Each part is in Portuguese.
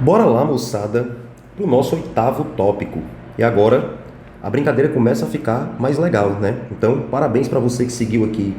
Bora lá, moçada, pro nosso oitavo tópico. E agora a brincadeira começa a ficar mais legal, né? Então, parabéns para você que seguiu aqui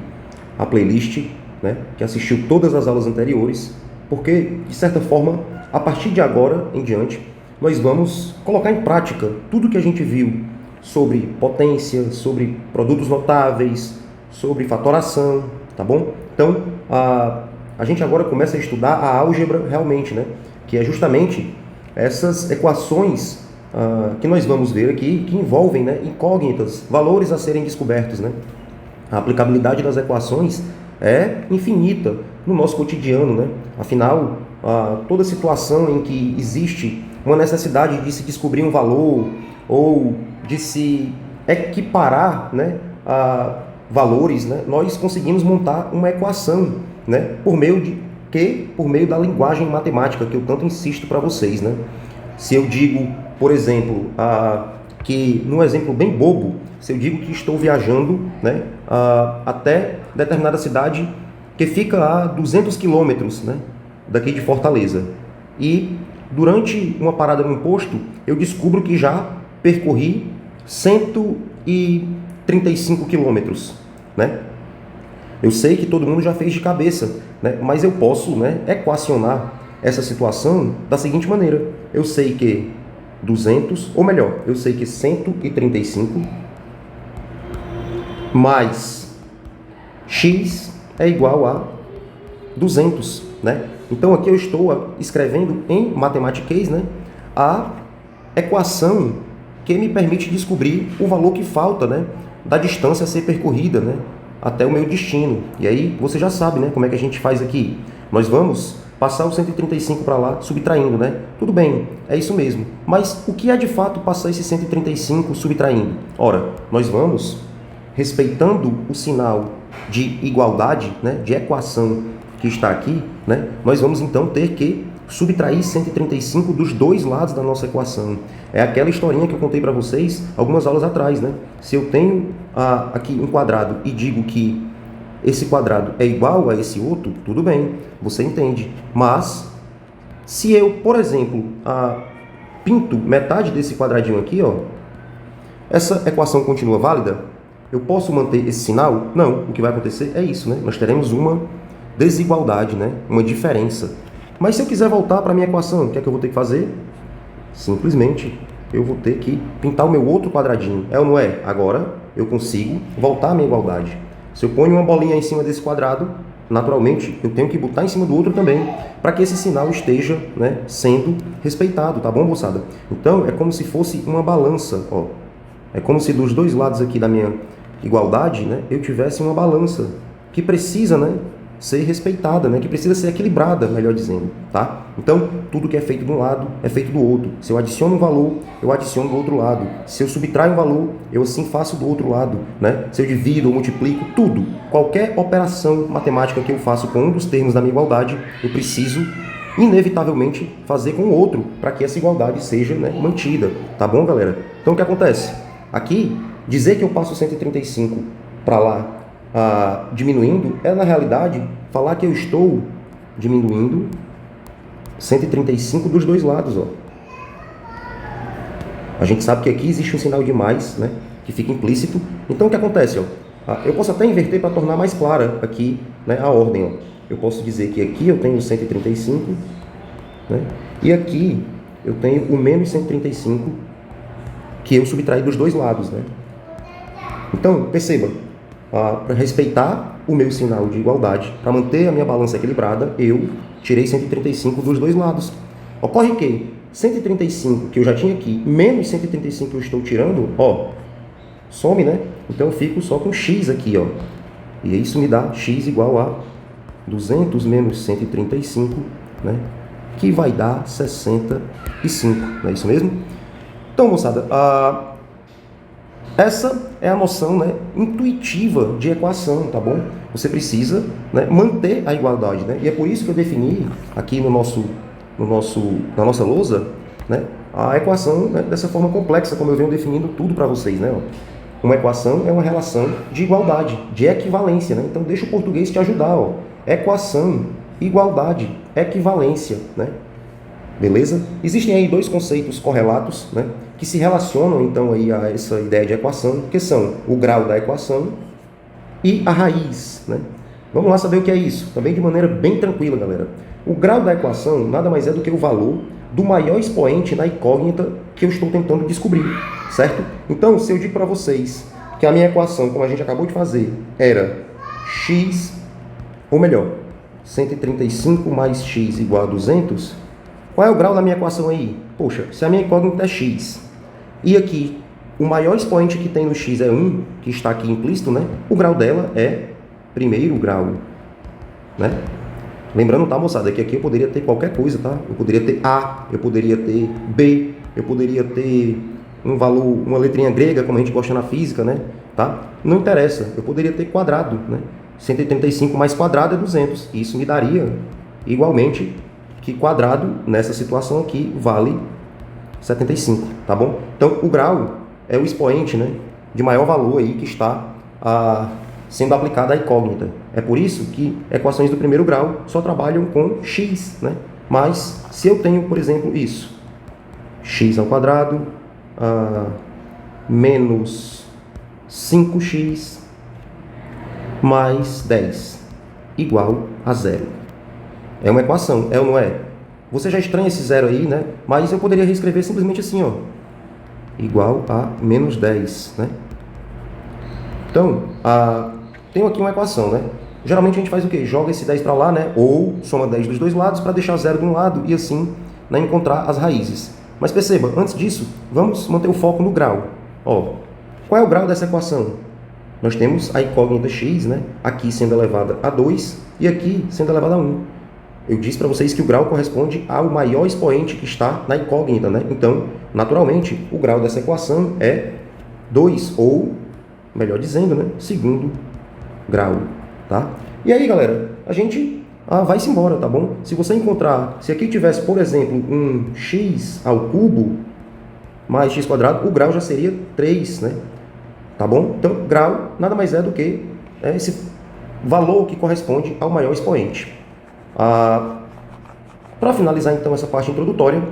a playlist, né? Que assistiu todas as aulas anteriores, porque, de certa forma, a partir de agora em diante, nós vamos colocar em prática tudo que a gente viu sobre potência, sobre produtos notáveis, sobre fatoração, tá bom? Então, a gente agora começa a estudar a álgebra realmente, né? Que é justamente essas equações que nós vamos ver aqui, que envolvem, né, incógnitas, valores a serem descobertos, né? A aplicabilidade das equações é infinita no nosso cotidiano, né? Afinal, toda situação em que existe uma necessidade de se descobrir um valor ou de se equiparar, né, a valores, né, nós conseguimos montar uma equação, né, por meio da linguagem matemática que eu tanto insisto para vocês, né? Se eu digo, por exemplo, que num exemplo bem bobo, se eu digo que estou viajando, né, até determinada cidade que fica a 200 quilômetros, né, daqui de Fortaleza, e durante uma parada num posto, eu descubro que já percorri 135 quilômetros, né? Eu sei que todo mundo já fez de cabeça, né? Mas eu posso, né, equacionar essa situação da seguinte maneira. Eu sei que 200, ou melhor, eu sei que 135 mais x é igual a 200, né? Então aqui eu estou escrevendo em matematiquês, né, a equação que me permite descobrir o valor que falta, né, da distância a ser percorrida, né, até o meu destino. E aí você já sabe, né, como é que a gente faz aqui. Nós vamos passar o 135 para lá, subtraindo, né? Tudo bem, é isso mesmo. Mas o que é de fato passar esse 135 subtraindo? Ora, nós vamos, respeitando o sinal de igualdade, né, de equação que está aqui, né, nós vamos então ter que subtrair 135 dos dois lados da nossa equação. É aquela historinha que eu contei para vocês algumas aulas atrás, né? Se eu tenho aqui um quadrado e digo que esse quadrado é igual a esse outro, tudo bem, você entende. Mas, se eu, por exemplo, pinto metade desse quadradinho aqui, ó, essa equação continua válida? Eu posso manter esse sinal? Não, o que vai acontecer é isso, né? Nós teremos uma desigualdade, né? Uma diferença. Mas se eu quiser voltar para a minha equação, o que é que eu vou ter que fazer? Simplesmente, eu vou ter que pintar o meu outro quadradinho. É ou não é? Agora, eu consigo voltar à minha igualdade. Se eu ponho uma bolinha em cima desse quadrado, naturalmente, eu tenho que botar em cima do outro também, para que esse sinal esteja, né, sendo respeitado, tá bom, moçada? Então, é como se fosse uma balança, ó. É como se dos dois lados aqui da minha igualdade, né, eu tivesse uma balança que precisa, né, ser respeitada, né, que precisa ser equilibrada, melhor dizendo, tá? Então, tudo que é feito de um lado é feito do outro. Se eu adiciono um valor, eu adiciono do outro lado. Se eu subtraio um valor, eu assim faço do outro lado, né? Se eu divido ou multiplico, tudo. Qualquer operação matemática que eu faço com um dos termos da minha igualdade, eu preciso inevitavelmente fazer com o outro, para que essa igualdade seja, né, mantida, tá bom, galera? Então, o que acontece? Aqui, dizer que eu passo 135 para lá, diminuindo, é na realidade falar que eu estou diminuindo 135 dos dois lados, ó. A gente sabe que aqui existe um sinal de mais, né, que fica implícito. Então o que acontece, ó? Eu posso até inverter para tornar mais clara aqui, né, a ordem, ó. Eu posso dizer que aqui eu tenho 135, né, e aqui eu tenho o menos 135 que eu subtraí dos dois lados, né? Então, perceba, para respeitar o meu sinal de igualdade, para manter a minha balança equilibrada, eu tirei 135 dos dois lados. Ocorre que 135 que eu já tinha aqui, menos 135 que eu estou tirando, ó, some, né? Então eu fico só com x aqui, ó. E isso me dá x igual a 200 menos 135, né? Que vai dar 65, não é isso mesmo? Então, moçada, essa é a noção, né, intuitiva de equação, tá bom? Você precisa, né, manter a igualdade, né? E é por isso que eu defini aqui na nossa lousa, né, a equação, né, dessa forma complexa, como eu venho definindo tudo para vocês, né? Ó. Uma equação é uma relação de igualdade, de equivalência, né? Então deixa o português te ajudar, ó. Equação, igualdade, equivalência, né? Beleza? Existem aí dois conceitos correlatos, né, que se relacionam então aí a essa ideia de equação, que são o grau da equação e a raiz, né? Vamos lá saber o que é isso, também de maneira bem tranquila, galera. O grau da equação nada mais é do que o valor do maior expoente na incógnita que eu estou tentando descobrir, certo? Então, se eu digo para vocês que a minha equação, como a gente acabou de fazer, era x, ou melhor, 135 mais x igual a 200, qual é o grau da minha equação aí? Poxa, se a minha incógnita é x, e aqui o maior expoente que tem no x é 1, que está aqui implícito, né? O grau dela é primeiro grau, né? Lembrando, tá, moçada, que aqui eu poderia ter qualquer coisa, tá? Eu poderia ter A, eu poderia ter B, eu poderia ter um valor, uma letrinha grega, como a gente gosta na física, né? Tá? Não interessa, eu poderia ter quadrado, né? 135 mais quadrado é 200. Isso me daria, igualmente, que quadrado, nessa situação aqui, vale 75, tá bom? Então, o grau é o expoente, né, de maior valor aí que está sendo aplicada à incógnita. É por isso que equações do primeiro grau só trabalham com x, né? Mas, se eu tenho, por exemplo, isso, x ao quadrado menos 5x mais 10 igual a zero. É uma equação, é ou não é? Você já estranha esse zero aí, né? Mas eu poderia reescrever simplesmente assim, ó, igual a menos 10, né? Então, tenho aqui uma equação, né? Geralmente a gente faz o quê? Joga esse 10 para lá, né? Ou soma 10 dos dois lados para deixar zero de um lado e assim, né, encontrar as raízes. Mas perceba, antes disso, vamos manter o foco no grau. Ó, qual é o grau dessa equação? Nós temos a incógnita x, né? Aqui sendo elevada a 2 e aqui sendo elevada a 1. Eu disse para vocês que o grau corresponde ao maior expoente que está na incógnita, né? Então, naturalmente, o grau dessa equação é 2, ou, melhor dizendo, né, segundo grau, tá? E aí, galera, a gente vai-se embora, tá bom? Se você encontrar, se aqui tivesse, por exemplo, um x ao cubo mais x quadrado, o grau já seria 3, né? Tá bom? Então, grau nada mais é do que esse valor que corresponde ao maior expoente. Para finalizar, então, essa parte introdutória,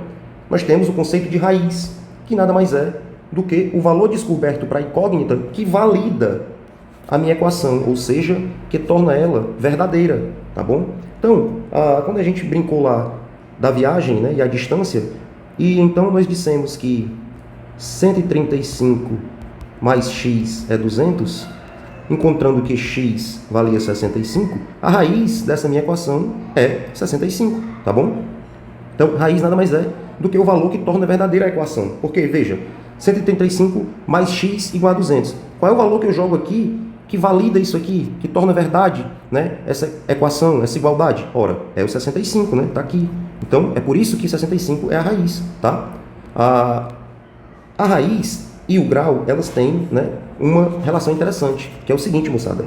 nós temos o conceito de raiz, que nada mais é do que o valor descoberto para a incógnita que valida a minha equação, ou seja, que torna ela verdadeira, tá bom? Então, quando a gente brincou lá da viagem, né, e a distância, e então nós dissemos que 135 mais x é 200, encontrando que x valia 65, a raiz dessa minha equação é 65, tá bom? Então, raiz nada mais é do que o valor que torna verdadeira a equação. Porque, veja, 135 mais x igual a 200. Qual é o valor que eu jogo aqui que valida isso aqui, que torna verdade, né, essa equação, essa igualdade? Ora, é o 65, né? Tá aqui. Então, é por isso que 65 é a raiz, tá? A raiz e o grau, elas têm, né, uma relação interessante, que é o seguinte, moçada.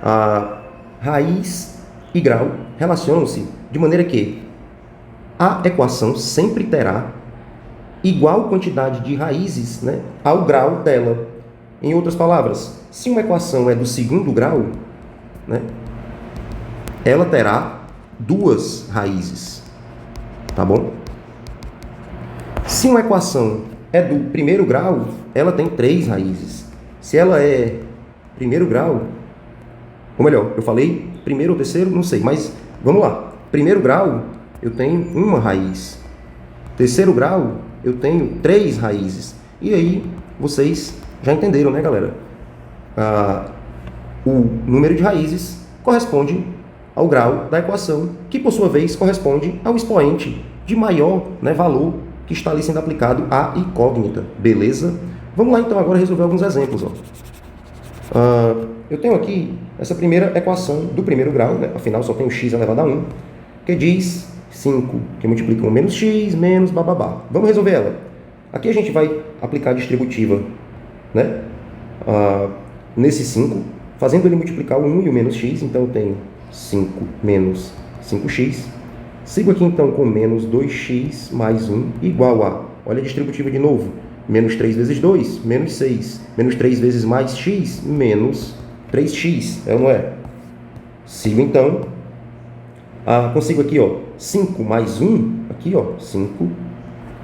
A raiz e grau relacionam-se de maneira que a equação sempre terá igual quantidade de raízes, né, ao grau dela. Em outras palavras, se uma equação é do segundo grau, né, ela terá duas raízes, tá bom? Se uma equação é do primeiro grau, ela tem 3 raízes. Se ela é primeiro grau, ou melhor, eu falei primeiro ou terceiro, não sei, mas vamos lá. Primeiro grau, eu tenho uma raiz. Terceiro grau, eu tenho 3 raízes. E aí, vocês já entenderam, né, galera? O número de raízes corresponde ao grau da equação, que por sua vez corresponde ao expoente de maior, né, valor que está ali sendo aplicado à incógnita, beleza? Vamos lá então agora resolver alguns exemplos. Eu tenho aqui essa primeira equação do primeiro grau, né? Afinal só tenho x elevado a 1, que diz 5, que multiplica com menos x, menos bababá. Vamos resolver ela. Aqui a gente vai aplicar a distributiva, né, nesse 5, fazendo ele multiplicar o 1 e o menos x, então eu tenho 5 menos 5x. Sigo aqui então com menos 2x mais 1 igual a, olha a distributiva de novo, menos 3 vezes 2, menos 6, menos 3 vezes mais x, menos 3x, é ou não é? Sigo então Consigo aqui, ó, 5 mais 1, aqui, ó, 5,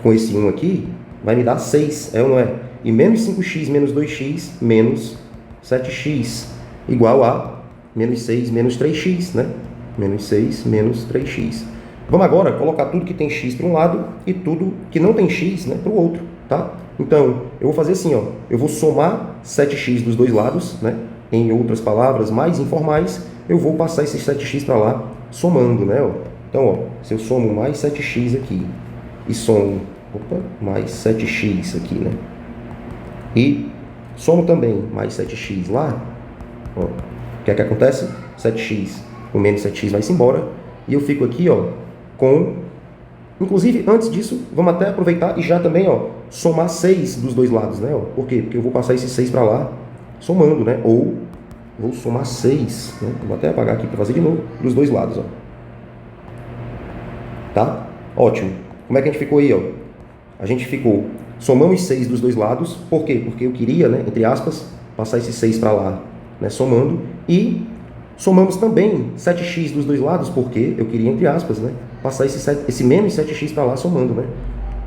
com esse 1 aqui, vai me dar 6, é ou não é? E menos 5x menos 2x menos 7x, igual a menos 6 menos 3x, né? Menos 6 menos 3x. Vamos agora colocar tudo que tem x para um lado e tudo que não tem x, né, para o outro, tá? Então, eu vou fazer assim, ó, eu vou somar 7x dos dois lados, né? Em outras palavras mais informais, eu vou passar esses 7x para lá, somando, né? Ó. Então, ó, se eu somo mais 7x aqui e somo mais 7x aqui, né? E somo também mais 7x lá, ó, o que é que acontece? 7x, o menos 7x vai-se embora, e eu fico aqui, ó, com... Inclusive, antes disso, vamos até aproveitar e já também, ó, somar 6 dos dois lados, né? Ó. Por quê? Porque eu vou passar esse 6 para lá, somando, né? Ou vou somar 6, né? Vou até apagar aqui para fazer de novo, dos dois lados, ó. Tá? Ótimo. Como é que a gente ficou aí, ó? A gente ficou, somamos 6 dos dois lados, por quê? Porque eu queria, né, entre aspas, passar esse 6 para lá, né, somando, e somamos também 7x dos dois lados, porque eu queria, entre aspas, né, passar esse menos 7x para lá, somando, né.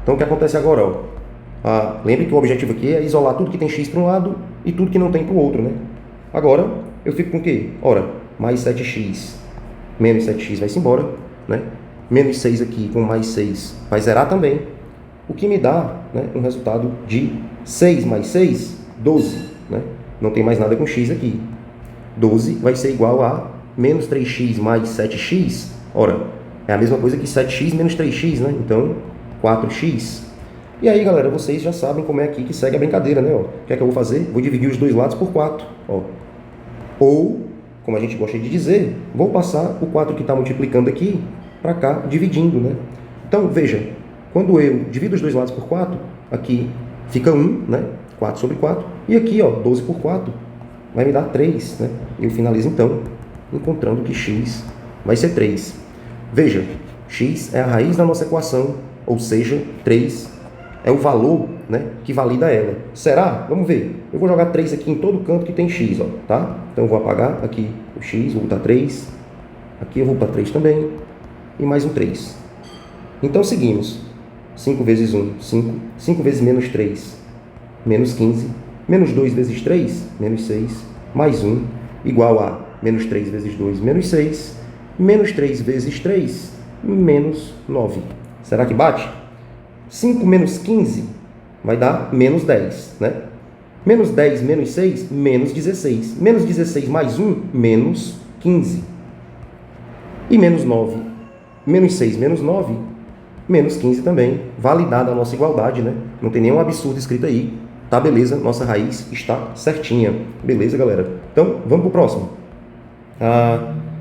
Então, o que acontece agora, ó? Lembre que o objetivo aqui é isolar tudo que tem x para um lado e tudo que não tem para o outro, né. Agora, eu fico com o quê? Ora, mais 7x, menos 7x vai-se embora, né. Menos 6 aqui com mais 6 vai zerar também. O que me dá, né, um resultado de 6 mais 6, 12. Né? Não tem mais nada com x aqui. 12 vai ser igual a menos 3x mais 7x. Ora, é a mesma coisa que 7x menos 3x, né? Então, 4x. E aí, galera, vocês já sabem como é aqui que segue a brincadeira, né? Ó, o que é que eu vou fazer? Vou dividir os dois lados por 4. Ó. Ou, como a gente gosta de dizer, vou passar o 4 que está multiplicando aqui para cá, dividindo, né? Então, veja, quando eu divido os dois lados por 4, aqui fica 1, né? 4 sobre 4. E aqui, ó, 12 por 4 vai me dar 3, né? Eu finalizo, então, encontrando que x vai ser 3. Veja, x é a raiz da nossa equação, ou seja, 3 é o valor, né, que valida ela. Será? Vamos ver. Eu vou jogar 3 aqui em todo canto que tem x, ó, tá? Então, eu vou apagar aqui o x, vou botar 3. Aqui eu vou botar 3 também. E mais um 3. Então, seguimos. 5 vezes 1, 5. 5 vezes menos 3, menos 15. Menos 2 vezes 3, menos 6. Mais 1, igual a menos 3 vezes 2, menos 6. Menos 3 vezes 3, menos 9. Será que bate? 5 menos 15 vai dar menos 10, né? Menos 10 menos 6, menos 16. Menos 16 mais 1, menos 15. E menos 9, menos 6 menos 9, menos 15 também, validada a nossa igualdade, né? Não tem nenhum absurdo escrito aí. Tá, beleza, nossa raiz está certinha. Beleza, galera? Então, vamos pro próximo.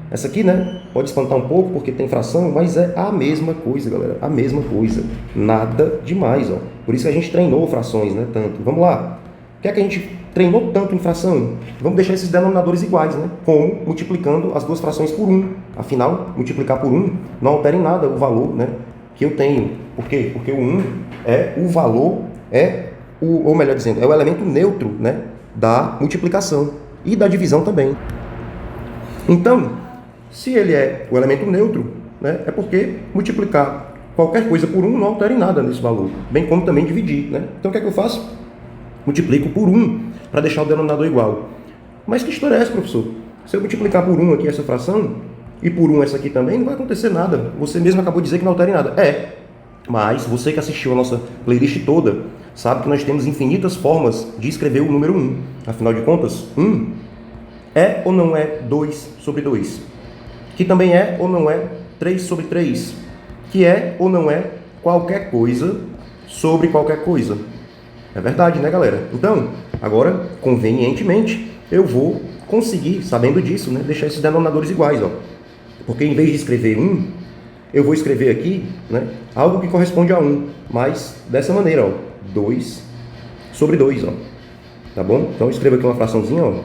Essa aqui, né, pode espantar um pouco porque tem fração, mas é a mesma coisa, galera. A mesma coisa. Nada demais, ó. Por isso que a gente treinou frações, né, tanto. Vamos lá. O que é que a gente treinou tanto em fração? Vamos deixar esses denominadores iguais, né? Como multiplicando as duas frações por 1. Afinal, multiplicar por 1 não altera em nada o valor, né, que eu tenho. Por quê? Porque o 1 é o valor, ou melhor dizendo, é o elemento neutro, né, da multiplicação e da divisão também. Então, se ele é o elemento neutro, né, é porque multiplicar qualquer coisa por 1 não altera em nada nesse valor, bem como também dividir, né? Então, o que é que eu faço? Multiplico por 1 para deixar o denominador igual. Mas que história é essa, professor? Se eu multiplicar por 1 aqui essa fração e por 1 essa aqui também, não vai acontecer nada. Você mesmo acabou de dizer que não altera em nada. Mas você que assistiu a nossa playlist toda sabe que nós temos infinitas formas de escrever o número 1. Afinal de contas, 1 é ou não é 2 sobre 2? Que também é ou não é 3 sobre 3? Que é ou não é qualquer coisa sobre qualquer coisa? É verdade, né, galera? Então, agora, convenientemente, eu vou conseguir, sabendo disso, né, deixar esses denominadores iguais, ó. Porque em vez de escrever 1, eu vou escrever aqui, né, algo que corresponde a 1, mas dessa maneira, ó, 2 sobre 2, ó. Tá bom? Então eu escrevo aqui uma fraçãozinha, ó.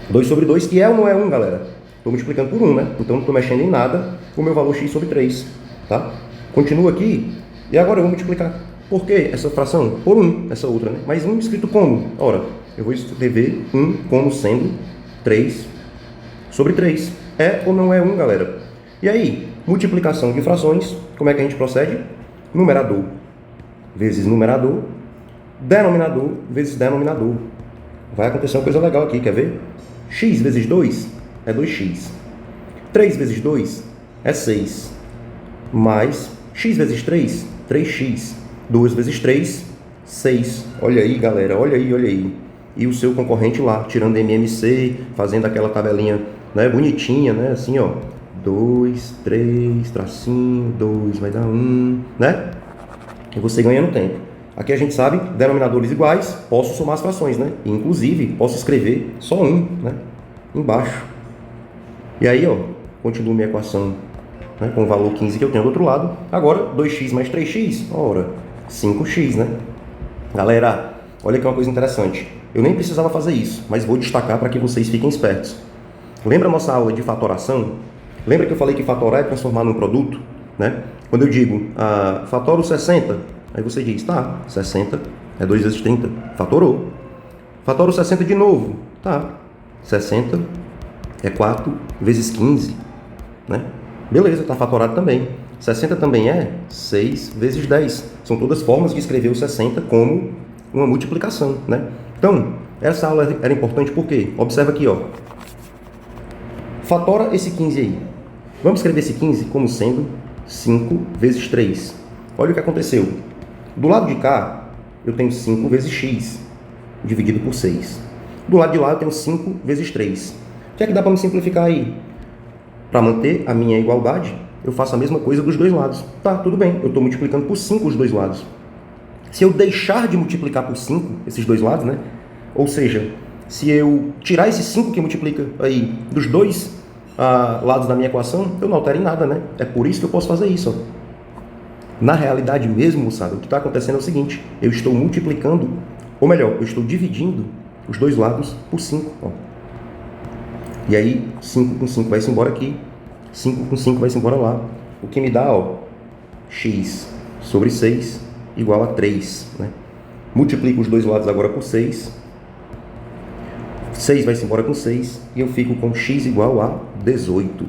2 sobre 2, que é ou não é 1, galera? Estou multiplicando por 1, né? Então não estou mexendo em nada com o meu valor x sobre 3, tá? Continuo aqui, e agora eu vou multiplicar. Por que essa fração? Por 1, essa outra, né? Mas 1 escrito como? Ora, eu vou escrever 1 como sendo 3 sobre 3. É ou não é 1, galera? E aí, multiplicação de frações, como é que a gente procede? Numerador vezes numerador, denominador vezes denominador. Vai acontecer uma coisa legal aqui, quer ver? X vezes 2 é 2x. 3 vezes 2 é 6. Mais x vezes 3, 3x. 2 vezes 3, 6. Olha aí, galera, olha aí, olha aí. E o seu concorrente lá, tirando MMC, fazendo aquela tabelinha, né, bonitinha, né, assim, ó. 2, 3, tracinho, 2 vai dar 1, né? E você ganha no tempo. Aqui a gente sabe, denominadores iguais, posso somar as frações, né? E, inclusive, posso escrever só 1, né, embaixo. E aí, ó, continuo minha equação, né, com o valor 15 que eu tenho do outro lado. Agora, 2x mais 3x, ora, 5x, né? Galera, olha que uma coisa interessante. Eu nem precisava fazer isso, mas vou destacar para que vocês fiquem espertos. Lembra a nossa aula de fatoração? Lembra que eu falei que fatorar é transformar num produto, né? Quando eu digo, fatoro 60, aí você diz, tá, 60 é 2 vezes 30, fatorou. Fatoro 60 de novo, tá, 60 é 4 vezes 15, né? Beleza, tá fatorado também. 60 também é 6 vezes 10. São todas formas de escrever o 60 como uma multiplicação, né? Então, essa aula era importante porque, observa aqui, ó. Fatora esse 15 aí. Vamos escrever esse 15 como sendo 5 vezes 3. Olha o que aconteceu. Do lado de cá, eu tenho 5 vezes x, dividido por 6. Do lado de lá, eu tenho 5 vezes 3. O que é que dá para me simplificar aí? Para manter a minha igualdade, eu faço a mesma coisa dos dois lados. Tá, tudo bem, eu estou multiplicando por 5 os dois lados. Se eu deixar de multiplicar por 5, esses dois lados, né? Ou seja, se eu tirar esse 5 que multiplica aí dos dois lados da minha equação, eu não altero em nada, né? É por isso que eu posso fazer isso, ó. Na realidade mesmo, moçada, o que está acontecendo é o seguinte, eu estou multiplicando, ou melhor, eu estou dividindo os dois lados por 5, ó. E aí, 5 com 5 vai-se embora aqui, 5 com 5 vai-se embora lá. O que me dá, ó, x sobre 6 igual a 3, né? Multiplico os dois lados agora por 6. 6 vai-se embora com 6 e eu fico com x igual a 18.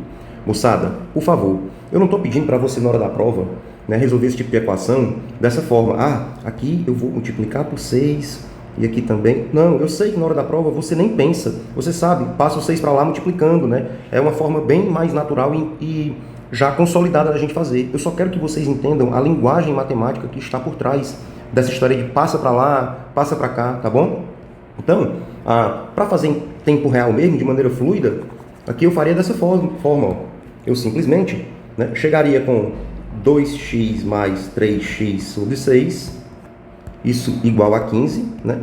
Moçada, por favor, eu não estou pedindo para você na hora da prova, né, resolver esse tipo de equação dessa forma. Aqui eu vou multiplicar por 6 e aqui também. Não, eu sei que na hora da prova você nem pensa. Você sabe, passa o 6 para lá multiplicando, né? É uma forma bem mais natural e já consolidada da gente fazer. Eu só quero que vocês entendam a linguagem matemática que está por trás dessa história de passa para lá, passa para cá, tá bom? Então, para fazer em tempo real mesmo, de maneira fluida, aqui eu faria dessa forma, ó. Eu simplesmente, né, chegaria com 2x mais 3x sobre 6, isso igual a 15, né?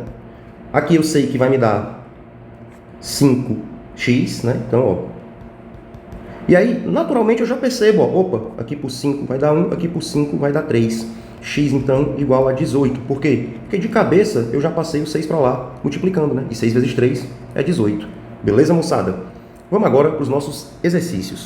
Aqui eu sei que vai me dar 5x, né? Então, ó. E aí, naturalmente, eu já percebo, ó, opa, aqui por 5 vai dar 1, aqui por 5 vai dar 3. X, então, igual a 18. Por quê? Porque de cabeça eu já passei o 6 para lá, multiplicando, né? E 6 vezes 3 é 18. Beleza, moçada? Vamos agora para os nossos exercícios.